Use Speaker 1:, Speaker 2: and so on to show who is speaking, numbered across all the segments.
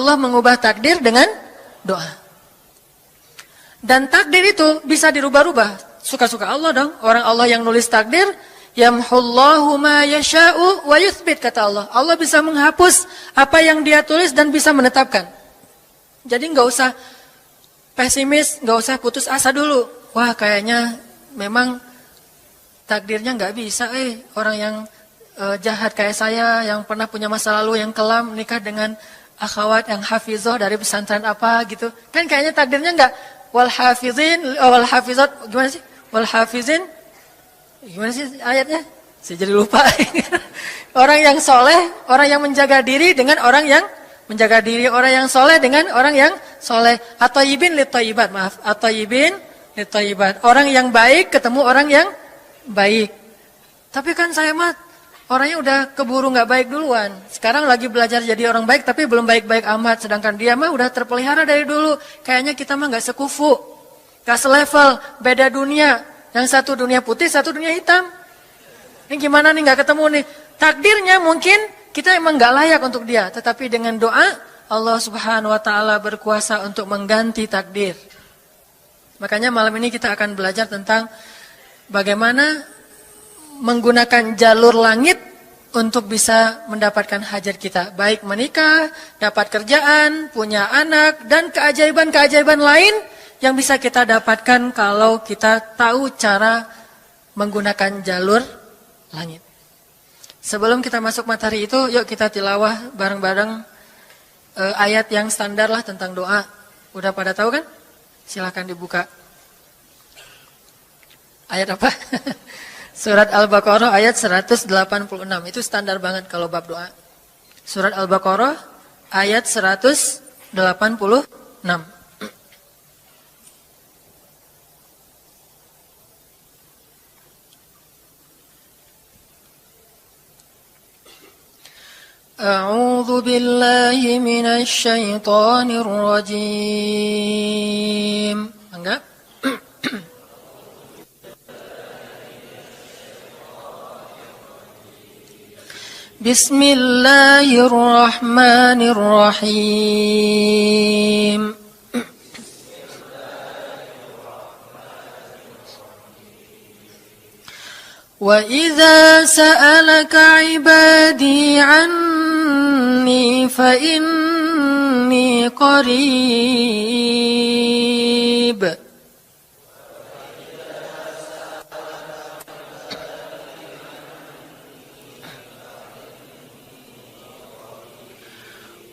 Speaker 1: Allah mengubah takdir dengan doa. Dan takdir itu bisa dirubah-rubah. Suka-suka Allah dong. Orang Allah yang nulis takdir, yamhullahu ma yasha'u wa yuthbit, kata Allah. Allah bisa menghapus apa yang Dia tulis dan bisa menetapkan. Jadi nggak usah pesimis, nggak usah putus asa dulu. Wah, kayaknya memang takdirnya nggak bisa. Orang yang jahat kayak saya, yang pernah punya masa lalu yang kelam, nikah dengan akhwat yang hafizoh dari pesantren apa gitu. Kan kayaknya takdirnya nggak. Wal hafizin, wal hafizat, gimana sih? Wal hafizin, gimana sih ayatnya? Saya jadi lupa. Orang yang soleh, orang yang menjaga diri dengan orang yang menjaga diri, orang yang soleh dengan orang yang soleh. At-thayyibin lit-thayyibat, maaf. At-thayyibin lit-thayyibat. Orang yang baik ketemu orang yang baik. Tapi kan saya mah orangnya udah keburu nggak baik duluan. Sekarang lagi belajar jadi orang baik tapi belum baik-baik amat. Sedangkan dia mah udah terpelihara dari dulu. Kayaknya kita mah nggak sekufu, nggak selevel, beda dunia. Yang satu dunia putih, satu dunia hitam. Ini gimana nih nggak ketemu nih? Takdirnya mungkin kita emang nggak layak untuk dia. Tetapi dengan doa Allah Subhanahu Wa Taala berkuasa untuk mengganti takdir. Makanya malam ini kita akan belajar tentang bagaimana menggunakan jalur langit untuk bisa mendapatkan hajat kita. Baik menikah, dapat kerjaan, punya anak, dan keajaiban-keajaiban lain yang bisa kita dapatkan kalau kita tahu cara menggunakan jalur langit. Sebelum kita masuk materi itu, yuk kita tilawah bareng-bareng ayat yang standar lah tentang doa. Udah pada tahu kan? Silakan dibuka. Ayat apa? Surat Al-Baqarah ayat 186. Itu standar banget kalau bab doa. Surat Al-Baqarah ayat 186. A'udzu billahi minasy syaithanir rajim. Enggak? Bismillahirrahmanirrahim. Wa idza sa'alaka 'ibadi 'anni fa inni qarib.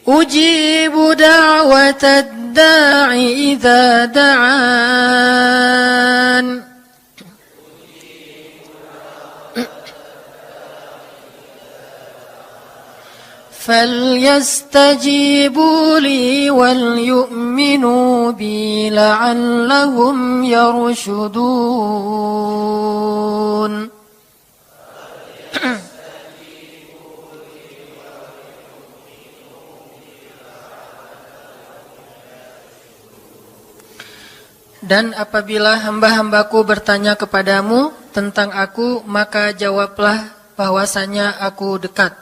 Speaker 1: Ujibu da'watad da'i idza da'an. فَلْيَسْتَجِيبُوا لِي وَلْيُؤْمِنُوا بِي لَعَلَّهُمْ يَرْشُدُونَ. Dan apabila hamba-hambaku bertanya kepadamu tentang aku, maka jawablah bahwasanya aku dekat.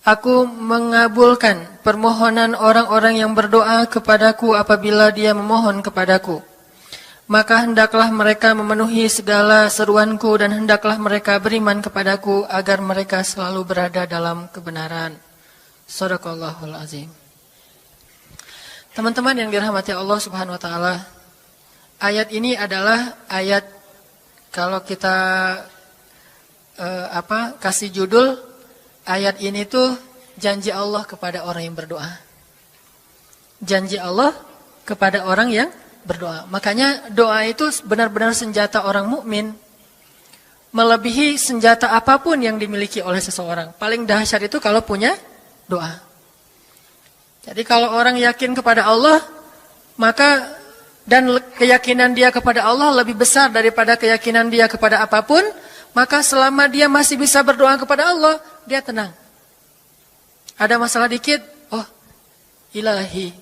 Speaker 1: Aku mengabulkan permohonan orang-orang yang berdoa kepadaku apabila dia memohon kepadaku. Maka hendaklah mereka memenuhi segala seruanku dan hendaklah mereka beriman kepadaku agar mereka selalu berada dalam kebenaran. Shadaqallahul azim. Teman-teman yang dirahmati Allah Subhanahu wa taala, ayat ini adalah ayat kalau kita kasih judul ayat ini tuh janji Allah kepada orang yang berdoa. Janji Allah kepada orang yang berdoa. Makanya doa itu benar-benar senjata orang mukmin, melebihi senjata apapun yang dimiliki oleh seseorang. Paling dahsyat itu kalau punya doa. Jadi kalau orang yakin kepada Allah, maka dan keyakinan dia kepada Allah lebih besar daripada keyakinan dia kepada apapun, maka selama dia masih bisa berdoa kepada Allah, dia tenang. Ada masalah dikit, oh ilahi.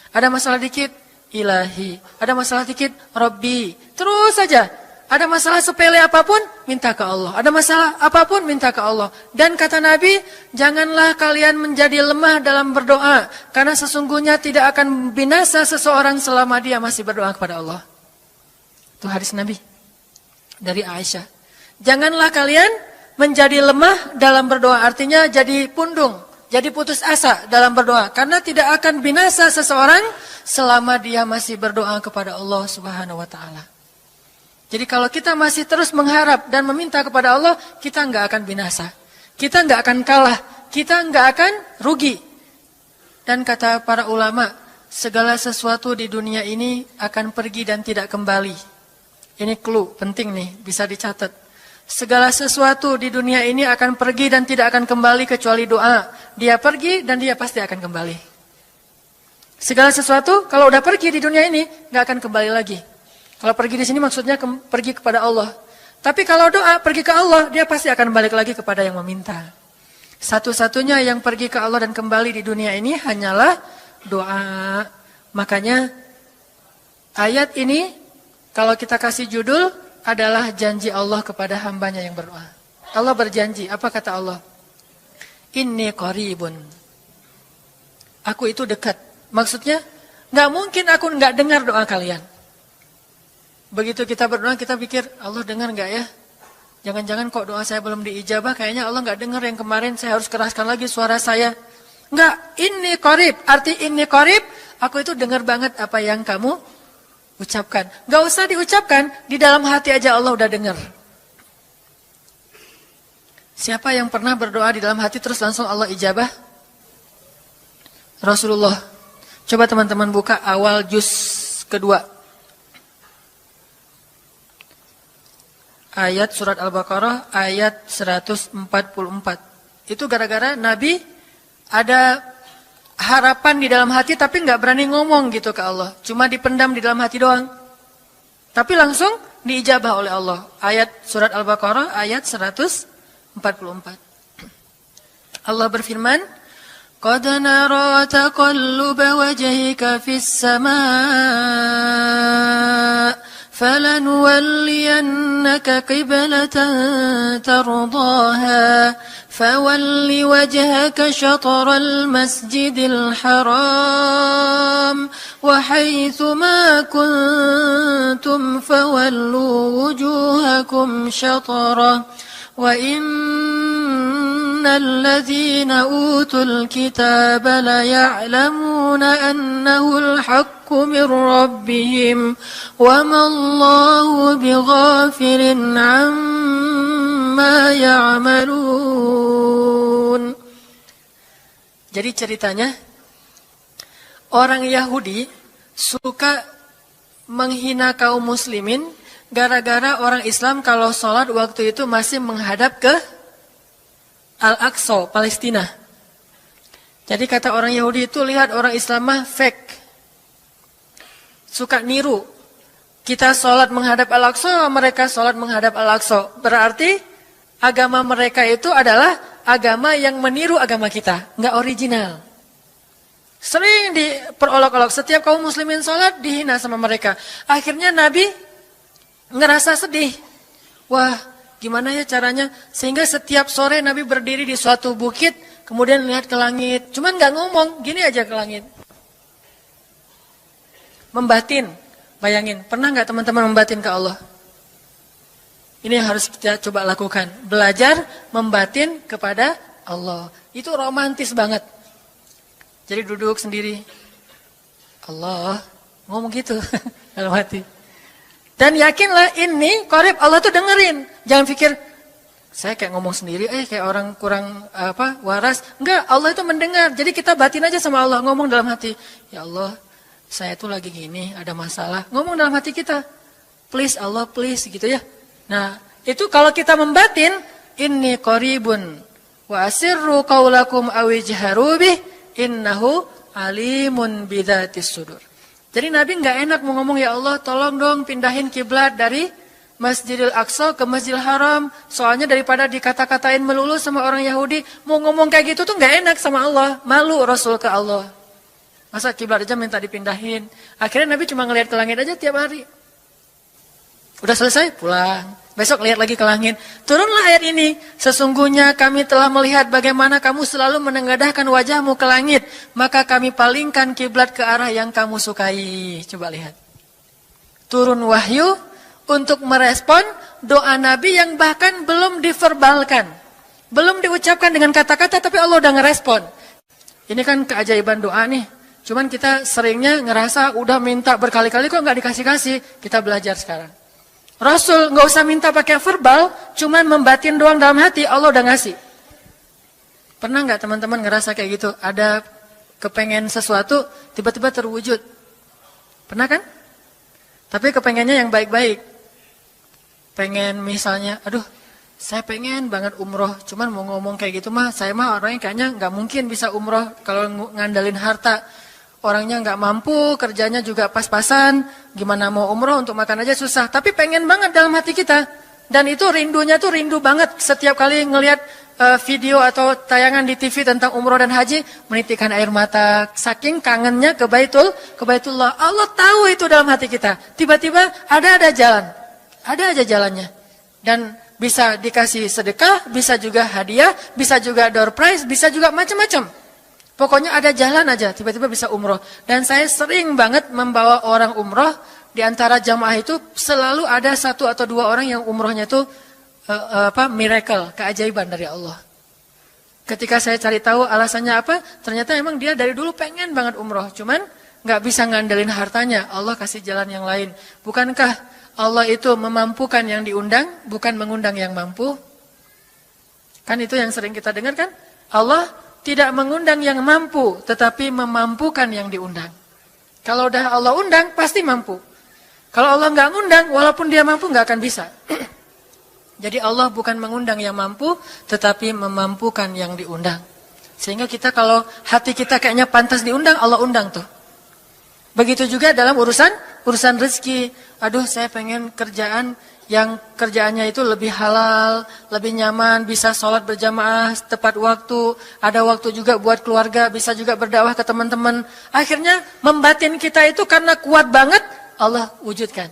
Speaker 1: Ada masalah dikit, ilahi. Ada masalah dikit, Rabbi. Terus saja. Ada masalah sepele apapun, minta ke Allah. Ada masalah apapun, minta ke Allah. Dan kata Nabi, janganlah kalian menjadi lemah dalam berdoa. Karena sesungguhnya tidak akan binasa seseorang selama dia masih berdoa kepada Allah. Itu hadis Nabi dari Aisyah. Janganlah kalian menjadi lemah dalam berdoa. Artinya jadi pundung, jadi putus asa dalam berdoa. Karena tidak akan binasa seseorang selama dia masih berdoa kepada Allah Subhanahu wa ta'ala. Jadi kalau kita masih terus mengharap dan meminta kepada Allah, kita nggak akan binasa. Kita nggak akan kalah. Kita nggak akan rugi. Dan kata para ulama, segala sesuatu di dunia ini akan pergi dan tidak kembali. Ini clue penting nih, bisa dicatat. Segala sesuatu di dunia ini akan pergi dan tidak akan kembali kecuali doa. Dia pergi dan dia pasti akan kembali. Segala sesuatu kalau udah pergi di dunia ini, nggak akan kembali lagi. Kalau pergi di sini maksudnya pergi kepada Allah. Tapi kalau doa pergi ke Allah, dia pasti akan balik lagi kepada yang meminta. Satu-satunya yang pergi ke Allah dan kembali di dunia ini hanyalah doa. Makanya ayat ini kalau kita kasih judul adalah janji Allah kepada hambanya yang berdoa. Allah berjanji, apa kata Allah? Inni qaribun. Aku itu dekat. Maksudnya nggak mungkin aku nggak dengar doa kalian. Begitu kita berdoa, kita pikir, Allah dengar nggak ya? Jangan-jangan kok doa saya belum diijabah, kayaknya Allah nggak dengar yang kemarin, saya harus keraskan lagi suara saya. Nggak, ini qarib, arti ini qarib, aku itu dengar banget apa yang kamu ucapkan. Nggak usah diucapkan, di dalam hati aja Allah udah dengar. Siapa yang pernah berdoa di dalam hati terus langsung Allah ijabah? Rasulullah. Coba teman-teman buka awal juz kedua. Ayat surat Al-Baqarah ayat 144. Itu gara-gara Nabi ada harapan di dalam hati tapi nggak berani ngomong gitu ke Allah. Cuma dipendam di dalam hati doang. Tapi langsung diijabah oleh Allah. Ayat surat Al-Baqarah ayat 144. Allah berfirman, "Qad nara taqalluba wajhika fis samaa." فَلَنُوَلِّيَنَّكَ قِبْلَةً تَرْضَاهَا فَوَلِّ وَجْهَكَ شَطْرَ الْمَسْجِدِ الْحَرَامِ وَحَيْثُ مَا كُنْتُمْ فَوَلُّوا وُجُوهَكُمْ شَطْرَهُ وَإِنَّ الَّذِينَ أُوتُوا الْكِتَابَ لَيَعْلَمُونَ أَنَّهُ الْحَقُّ مِنْ رَبِّهِمْ وَمَا اللَّهُ بِغَافِلٍ عَمَّا يَعْمَلُونَ. Jadi ceritanya, orang Yahudi suka menghina kaum muslimin gara-gara orang Islam kalau sholat waktu itu masih menghadap ke Al-Aqsa, Palestina. Jadi kata orang Yahudi itu, lihat orang Islam mah fake. Suka niru. Kita sholat menghadap Al-Aqsa, mereka sholat menghadap Al-Aqsa. Berarti agama mereka itu adalah agama yang meniru agama kita. Nggak original. Sering diperolok-olok. Setiap kaum muslimin sholat dihina sama mereka. Akhirnya Nabi ngerasa sedih. Wah, gimana ya caranya? Sehingga setiap sore Nabi berdiri di suatu bukit, kemudian lihat ke langit. Cuman gak ngomong, gini aja ke langit. Membatin, bayangin. Pernah gak teman-teman membatin ke Allah? Ini yang harus kita coba lakukan. Belajar membatin kepada Allah. Itu romantis banget. Jadi duduk sendiri. Allah, ngomong gitu dalam hati. Dan yakinlah ini qarib, Allah tuh dengerin. Jangan pikir saya kayak ngomong sendiri, kayak orang kurang waras. Enggak, Allah itu mendengar. Jadi kita batin aja sama Allah, ngomong dalam hati. Ya Allah, saya tuh lagi gini, ada masalah. Ngomong dalam hati kita. Please Allah, please gitu ya. Nah, itu kalau kita membatin, inni qaribun wa asirru qaulakum aw ijharu bih innahu alimun bidzatis sudur. Jadi Nabi nggak enak mau ngomong, ya Allah tolong dong pindahin kiblat dari Masjidil Aqsa ke Masjidil Haram. Soalnya daripada dikata-katain melulu sama orang Yahudi, mau ngomong kayak gitu tuh nggak enak sama Allah. Malu Rasul ke Allah. Masa kiblat aja minta dipindahin. Akhirnya Nabi cuma ngelihat ke langit aja tiap hari. Udah selesai, pulang. Besok lihat lagi ke langit. Turunlah ayat ini. Sesungguhnya kami telah melihat bagaimana kamu selalu menengadahkan wajahmu ke langit. Maka kami palingkan kiblat ke arah yang kamu sukai. Coba lihat. Turun wahyu untuk merespon doa Nabi yang bahkan belum diverbalkan. Belum diucapkan dengan kata-kata, tapi Allah udah ngerespon. Ini kan keajaiban doa nih. Cuman kita seringnya ngerasa udah minta berkali-kali kok nggak dikasih-kasih. Kita belajar sekarang. Rasul nggak usah minta pakai verbal, cuman membatin doang dalam hati, Allah udah ngasih. Pernah nggak teman-teman ngerasa kayak gitu? Ada kepengen sesuatu, tiba-tiba terwujud. Pernah kan? Tapi kepengennya yang baik-baik. Pengen misalnya, aduh, saya pengen banget umroh, cuman mau ngomong kayak gitu mah, saya mah orangnya kayaknya nggak mungkin bisa umroh kalau ngandalin harta. Orangnya nggak mampu, kerjanya juga pas-pasan, gimana mau umroh untuk makan aja susah. Tapi pengen banget dalam hati kita. Dan itu rindunya tuh rindu banget. Setiap kali ngelihat video atau tayangan di TV tentang umroh dan haji, menitikkan air mata. Saking kangennya ke Baitullah. Allah tahu itu dalam hati kita. Tiba-tiba ada jalan. Ada aja jalannya. Dan bisa dikasih sedekah, bisa juga hadiah, bisa juga door prize, bisa juga macam-macam. Pokoknya ada jalan aja, tiba-tiba bisa umroh. Dan saya sering banget membawa orang umroh. Di antara jamaah itu selalu ada 1 atau 2 orang yang umrohnya itu miracle, keajaiban dari Allah. Ketika saya cari tahu alasannya apa, ternyata emang dia dari dulu pengen banget umroh. Cuman nggak bisa ngandelin hartanya, Allah kasih jalan yang lain. Bukankah Allah itu memampukan yang diundang, bukan mengundang yang mampu? Kan itu yang sering kita dengar kan? Allah tidak mengundang yang mampu, tetapi memampukan yang diundang. Kalau udah Allah undang, pasti mampu. Kalau Allah nggak ngundang, walaupun dia mampu, nggak akan bisa. Jadi Allah bukan mengundang yang mampu, tetapi memampukan yang diundang. Sehingga kita kalau hati kita kayaknya pantas diundang, Allah undang tuh. Begitu juga dalam urusan rezeki. Aduh, saya pengen kerjaan yang kerjaannya itu lebih halal, lebih nyaman, bisa sholat berjamaah tepat waktu, ada waktu juga buat keluarga, bisa juga berdakwah ke teman-teman. Akhirnya membatin kita itu karena kuat banget, Allah wujudkan.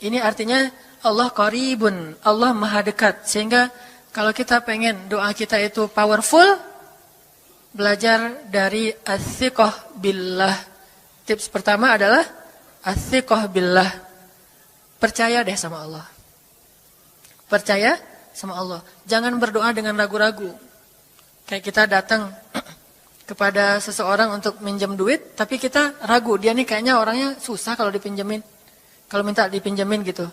Speaker 1: Ini artinya Allah qaribun, Allah maha dekat. Sehingga kalau kita pengen doa kita itu powerful, belajar dari as-siqah billah. Tips pertama adalah as-siqah billah. Percaya deh sama Allah. Percaya sama Allah. Jangan berdoa dengan ragu-ragu. Kayak kita datang kepada seseorang untuk minjem duit, tapi kita ragu. Dia nih kayaknya orangnya susah kalau dipinjemin. Kalau minta dipinjemin gitu.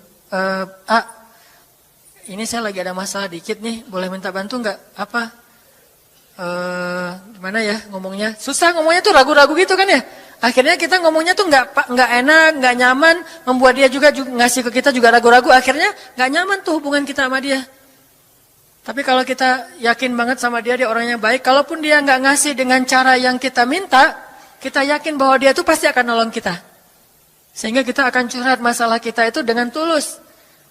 Speaker 1: Ini saya lagi ada masalah dikit nih. Boleh minta bantu nggak? Apa? Gimana ya ngomongnya? Susah ngomongnya tuh ragu-ragu gitu kan ya. Akhirnya kita ngomongnya tuh nggak enak, nggak nyaman, membuat dia juga ngasih ke kita juga ragu-ragu. Akhirnya nggak nyaman tuh hubungan kita sama dia. Tapi kalau kita yakin banget sama dia orangnya baik, kalaupun dia nggak ngasih dengan cara yang kita minta, kita yakin bahwa dia tuh pasti akan nolong kita. Sehingga kita akan curhat masalah kita itu dengan tulus.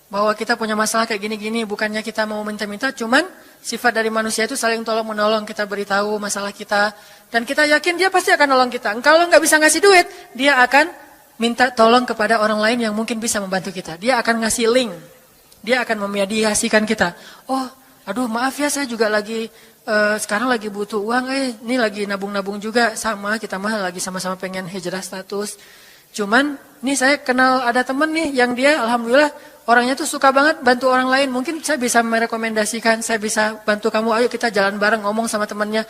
Speaker 1: Bahwa kita punya masalah kayak gini-gini, bukannya kita mau minta-minta, cuman sifat dari manusia itu saling tolong-menolong, kita beritahu masalah kita. Dan kita yakin dia pasti akan nolong kita. Kalau nggak bisa ngasih duit, dia akan minta tolong kepada orang lain yang mungkin bisa membantu kita. Dia akan ngasih link. Dia akan memediasikan kita. Oh, aduh maaf ya saya juga lagi, sekarang lagi butuh uang. Ini lagi nabung-nabung juga. Sama, kita mah lagi sama-sama pengen hijrah status. Cuman, nih saya kenal ada temen nih yang dia alhamdulillah orangnya tuh suka banget bantu orang lain. Mungkin saya bisa merekomendasikan, saya bisa bantu kamu, ayo kita jalan bareng ngomong sama temennya.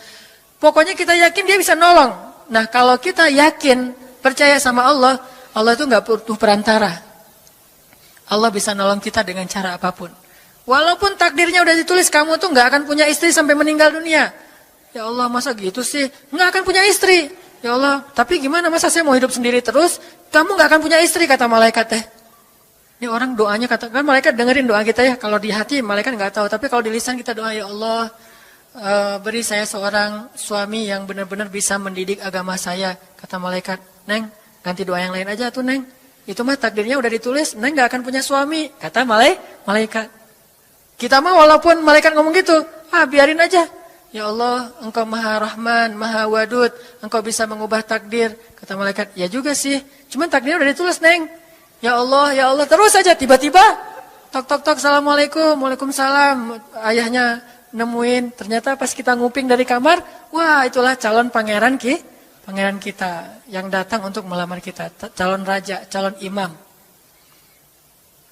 Speaker 1: Pokoknya kita yakin dia bisa nolong. Nah kalau kita yakin, percaya sama Allah, Allah itu gak butuh perantara. Allah bisa nolong kita dengan cara apapun. Walaupun takdirnya udah ditulis, kamu tuh gak akan punya istri sampai meninggal dunia. Ya Allah masa gitu sih, gak akan punya istri. Ya Allah, tapi gimana masa saya mau hidup sendiri terus, kamu gak akan punya istri kata malaikat teh. Ini orang doanya katakan malaikat dengerin doa kita ya. Kalau di hati malaikat nggak tahu, tapi kalau di lisan kita doa ya Allah, beri saya seorang suami yang benar-benar bisa mendidik agama saya. Kata malaikat, Neng, ganti doa yang lain aja tuh Neng. Itu mah takdirnya udah ditulis, Neng nggak akan punya suami. Kata malaikat. Kita mah walaupun malaikat ngomong gitu, biarin aja. Ya Allah, Engkau Maha Rahman, Maha Wadud, Engkau bisa mengubah takdir. Kata malaikat, ya juga sih. Cuman takdirnya udah ditulis Neng. Ya Allah, terus saja tiba-tiba tok, assalamualaikum, waalaikumsalam. Ayahnya nemuin, ternyata pas kita nguping dari kamar, wah itulah calon pangeran kita yang datang untuk melamar kita, calon raja, calon imam.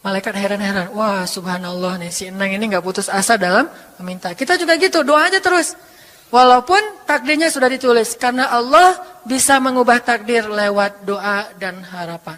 Speaker 1: Malaikat heran-heran, wah subhanallah nih, si Enang ini gak putus asa dalam meminta. Kita juga gitu, doa aja terus. Walaupun takdirnya sudah ditulis, karena Allah bisa mengubah takdir lewat doa dan harapan.